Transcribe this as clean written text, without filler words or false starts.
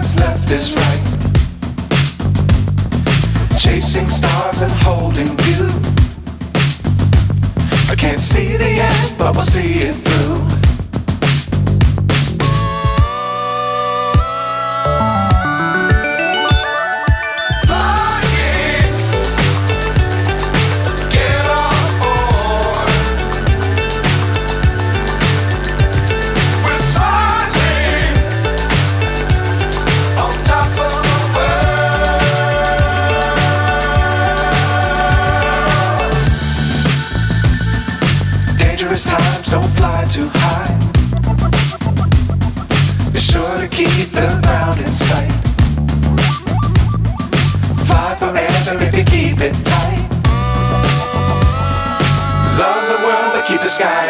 what's left is right. Chasing stars and holding you. I can't see the end, but we'll see it through. Times don't fly too high. Be sure to keep the ground in sight. Fly forever if you keep it tight. Love the world but keep the sky